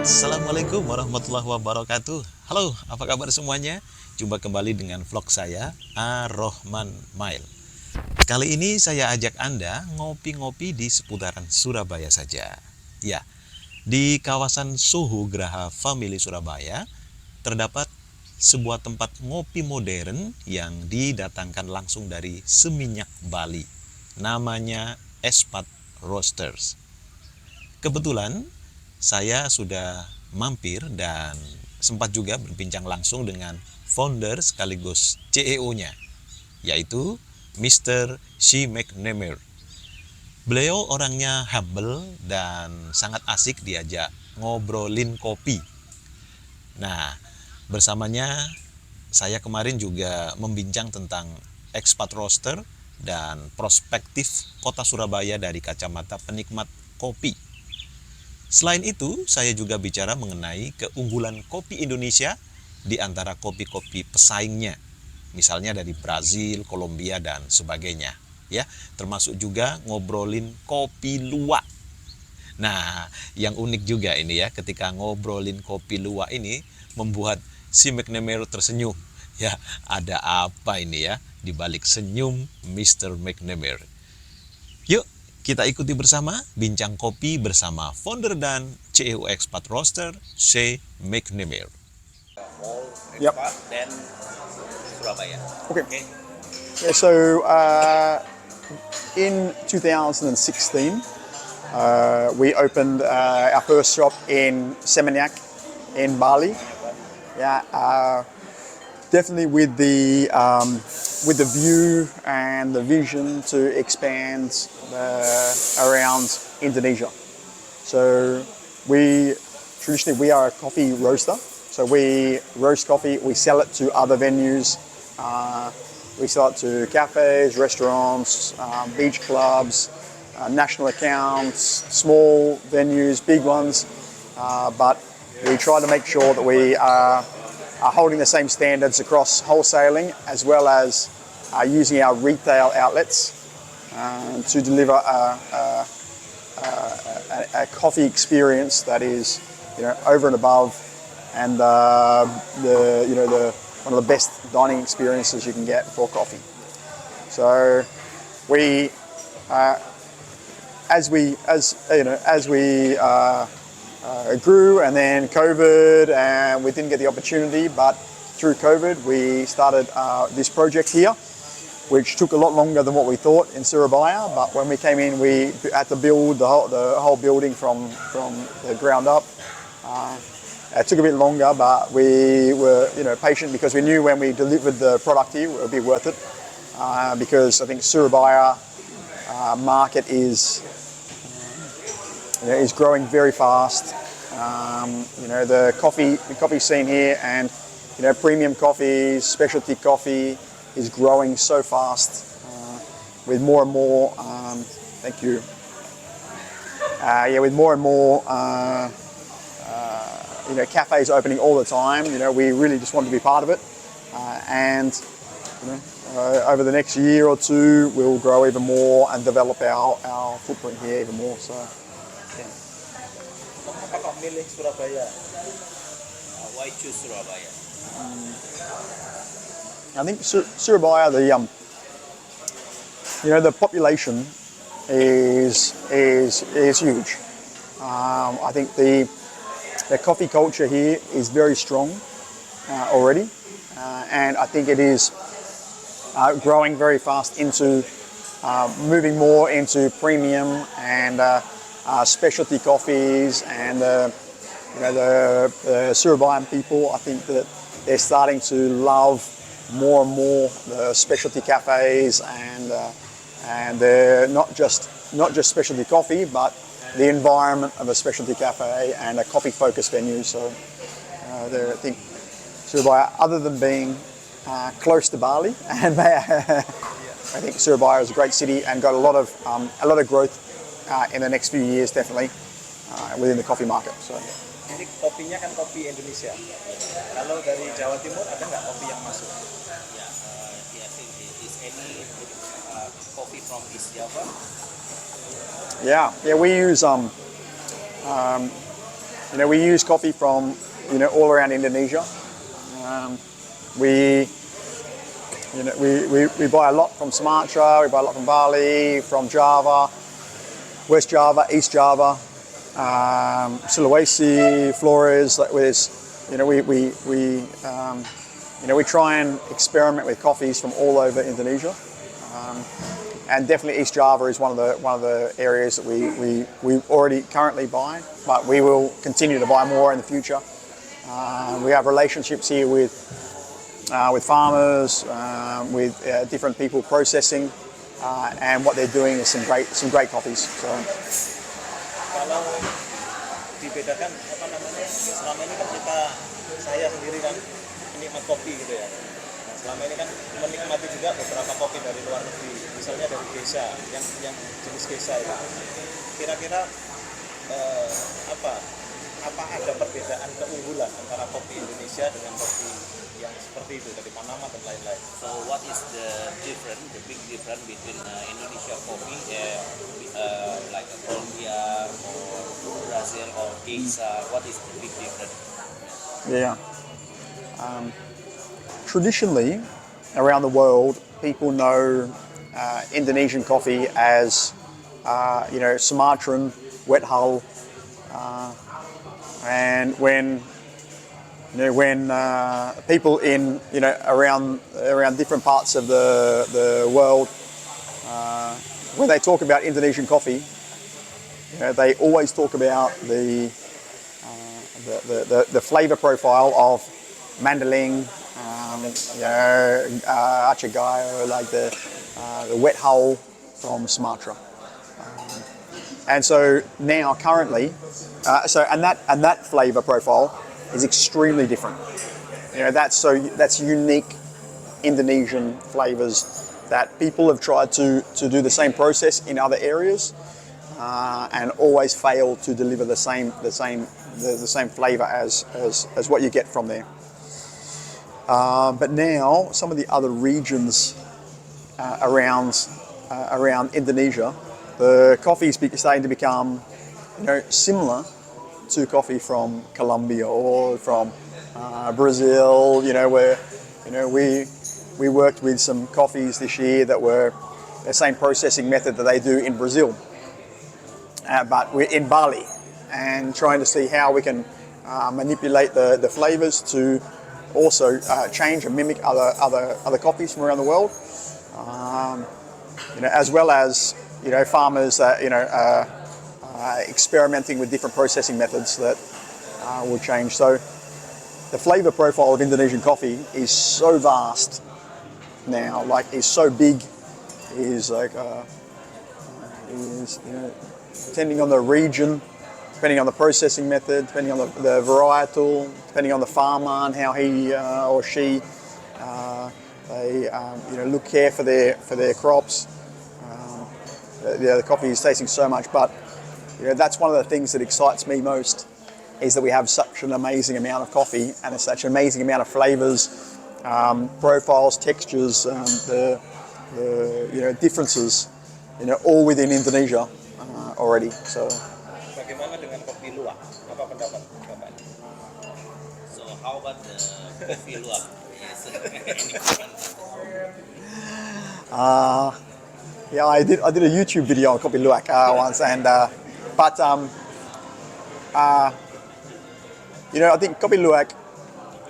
Assalamualaikum warahmatullahi wabarakatuh. Halo, apa kabar semuanya? Jumpa kembali dengan vlog saya, Ar-Rahman Mail. Kali ini saya ajak Anda ngopi-ngopi di seputaran Surabaya saja. Ya, di kawasan Soho Graha Family Surabaya terdapat sebuah tempat ngopi modern yang didatangkan langsung dari Seminyak, Bali. Namanya Expat Roasters. Kebetulan saya sudah mampir dan sempat juga berbincang langsung dengan founder sekaligus CEO-nya, yaitu Mr. Shae Macnamara. Beliau orangnya humble dan sangat asik diajak ngobrolin kopi. Nah, bersamanya saya kemarin juga membincang tentang Expat Roaster dan prospektif Kota Surabaya dari kacamata penikmat kopi. Selain itu, saya juga bicara mengenai keunggulan kopi Indonesia di antara kopi-kopi pesaingnya, misalnya dari Brazil, Colombia, dan sebagainya. Ya, termasuk juga ngobrolin Kopi Luwak. Nah, yang unik juga ini ya, ketika ngobrolin Kopi Luwak ini membuat si Macnamara tersenyum. Ya, ada apa ini ya di balik senyum Mr. Macnamara? Yuk, kita ikuti bersama bincang kopi bersama founder dan CEO Expat Roaster, Shae Macnamara. Yep. Dan Surabaya. Okay. Yeah, so in 2016, we opened our first shop in Seminyak in Bali. Yeah, definitely with the view and the vision to expand around Indonesia. So traditionally we are a coffee roaster. So we roast coffee, we sell it to other venues. We sell it to cafes, restaurants, beach clubs, national accounts, small venues, big ones. But we try to make sure that we are holding the same standards across wholesaling as well as using our retail outlets to deliver a coffee experience that is, over and above, and one of the best dining experiences you can get for coffee. So we, as we grew, and then COVID, and we didn't get the opportunity, but through COVID we started this project here, which took a lot longer than what we thought in Surabaya. But when we came in, we had to build the whole building from the ground up. It took a bit longer, but we were patient because we knew when we delivered the product here it would be worth it, because I think Surabaya market is growing very fast. The coffee scene here, and premium coffee, specialty coffee is growing so fast, with more and more. Thank you. With more and more. Cafes opening all the time. We really just want to be part of it, and over the next year or two, we'll grow even more and develop our footprint here even more. So, yeah. Kenapa milih Surabaya? Why choose Surabaya? I think Surabaya, the population is huge. I think the coffee culture here is very strong already, and I think it is growing very fast into moving more into premium and specialty coffees, and the Surabayan people, I think that they're starting to love more and more the specialty cafes, and they're not just specialty coffee, but the environment of a specialty cafe and a coffee-focused venue. So I think Surabaya, other than being close to Bali, and I think Surabaya is a great city and got a lot of growth in the next few years, definitely within the coffee market. So. Ini kopinya kan kopi Indonesia. Kalau dari Jawa Timur ada nggak kopi yang masuk? Yeah, is any coffee from East Java? Yeah, we use we use coffee from all around Indonesia. We buy a lot from Sumatra, we buy a lot from Bali, from Java, West Java, East Java, Sulawesi, Flores. We try and experiment with coffees from all over Indonesia. And definitely East Java is one of the areas that we already currently buy, but we will continue to buy more in the future. We have relationships here with farmers, with different people processing, and what they're doing is some great coffees. So. Kalau dibedakan selama ini kan saya sendiri kan penikmat kopi gitu ya. Nah, selama ini kan menikmati juga beberapa kopi dari luar negeri, misalnya dari Geisha, yang jenis Geisha itu. Kira-kira apa ada perbedaan keunggulan antara kopi Indonesia dengan kopi yang seperti itu dari Panama dan lain-lain? So what is the big difference between Indonesia coffee and like Colombia or Brazil or Geisha? What is the big difference? Yeah. Traditionally, around the world, people know Indonesian coffee as Sumatran, wet hull, and when people in around different parts of the world, when they talk about Indonesian coffee, they always talk about the flavor profile of Mandeling, asyik, like the wet hull from Sumatra. And so now, currently, that flavor profile is extremely different. That's unique Indonesian flavors that people have tried to do the same process in other areas, and always fail to deliver the same flavor as what you get from there. But now, some of the other regions around Indonesia, the coffee is starting to become, similar to coffee from Colombia or from Brazil. Where we worked with some coffees this year that were the same processing method that they do in Brazil, but we're in Bali, and trying to see how we can manipulate the flavors to also change and mimic other coffees from around the world, as well as farmers that experimenting with different processing methods that will change. So the flavor profile of Indonesian coffee is so vast now, is so big, depending on the region, depending on the processing method, depending on the varietal, depending on the farmer and how he or she they care for their crops. The coffee is tasting so much, but that's one of the things that excites me most, is that we have such an amazing amount of coffee and such an amazing amount of flavors, profiles, textures, the differences, all within Indonesia already. So. Bagaimana dengan Kopi Luwak? Apa pendapat Bapak? So how about the Kopi Luwak? Yes, any comment? Yeah, I did a YouTube video on Kopi Luwak once, and I think Kopi Luwak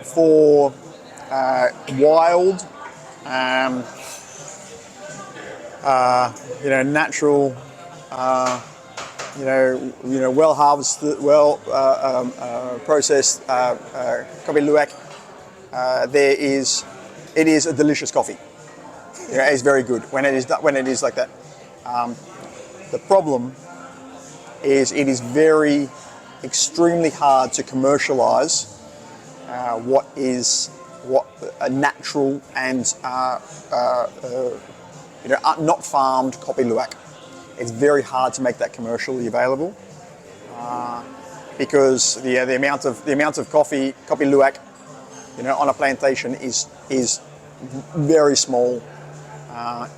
for wild, natural, well harvested, well processed Kopi Luwak. It is a delicious coffee. It's very good when it is like that. The problem is it is extremely hard to commercialize what a natural and not farmed Kopi Luwak. It's very hard to make that commercially available because the amount of Kopi Luwak on a plantation is very small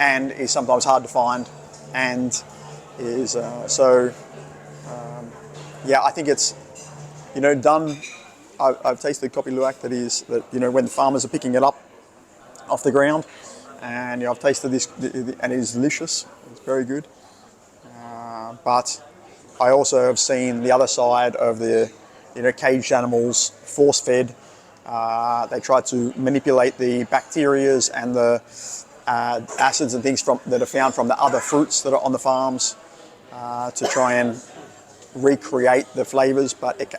and is sometimes hard to find, and is I think it's done. I've tasted Kopi Luwak that when the farmers are picking it up off the ground, and I've tasted this and it is delicious. It's very good. But I also have seen the other side of the caged animals, force fed. They try to manipulate the bacterias and the acids and things that are found from the other fruits that are on the farms to try and recreate the flavors, but it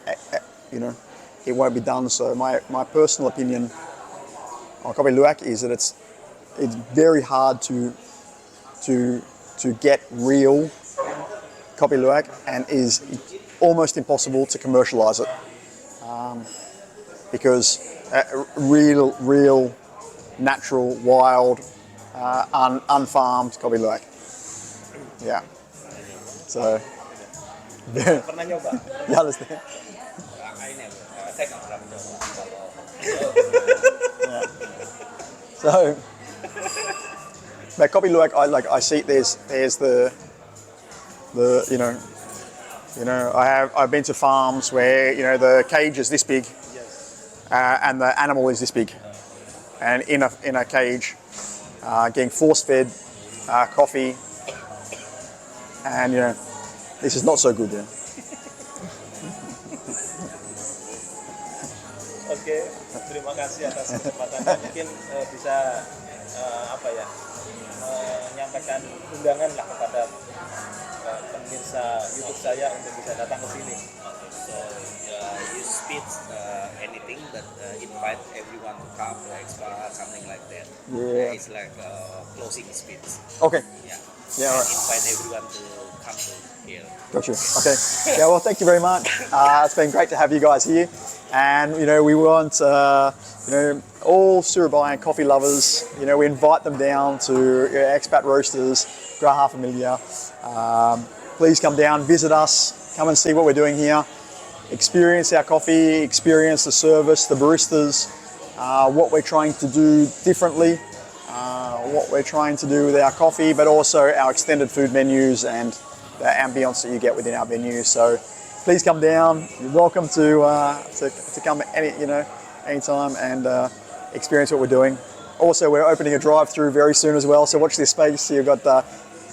won't be done. So my personal opinion on Kopi Luwak is that it's very hard to get real Kopi Luwak, and is almost impossible to commercialize it because real natural, wild, unfarmed Kopi Luwak. Yeah. So. Pernah nyoba? You understand? Saya nggak pernah mencoba. Yeah. So, but Kopi Luwak, I see there's the I've been to farms where the cage is this big, and the animal is this big, and in a cage, getting force fed coffee, and this is not so good. Yeah. Oke, terima kasih atas kesempatannya. Mungkin bisa menyampaikan undangan lah kepada pemirsa YouTube saya untuk bisa datang ke sini. So you speak anything that invite everyone to come to Expat, something like that. Yeah. It's like closing speech. Okay. Yeah. Yeah. Right. Invite everyone to come to here. Got you. Okay. Yeah. Well, thank you very much. It's been great to have you guys here, and we want all Surabaya coffee lovers. We invite them down to Expat Roasters, Graha Familia. Please come down, visit us, come and see what we're doing here. Experience our coffee, experience the service, the baristas, what we're trying to do differently, what we're trying to do with our coffee, but also our extended food menus and the ambience that you get within our venues. So please come down. You're welcome to come anytime and experience what we're doing. Also, we're opening a drive-through very soon as well. So watch this space. You've got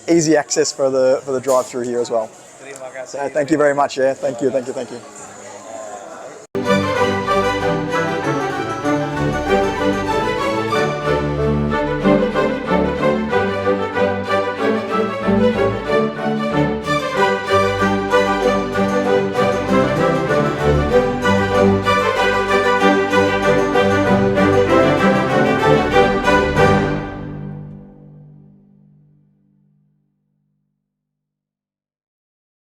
easy access for the drive-through here as well. Terima kasih. So thank you very much. Yeah, thank you.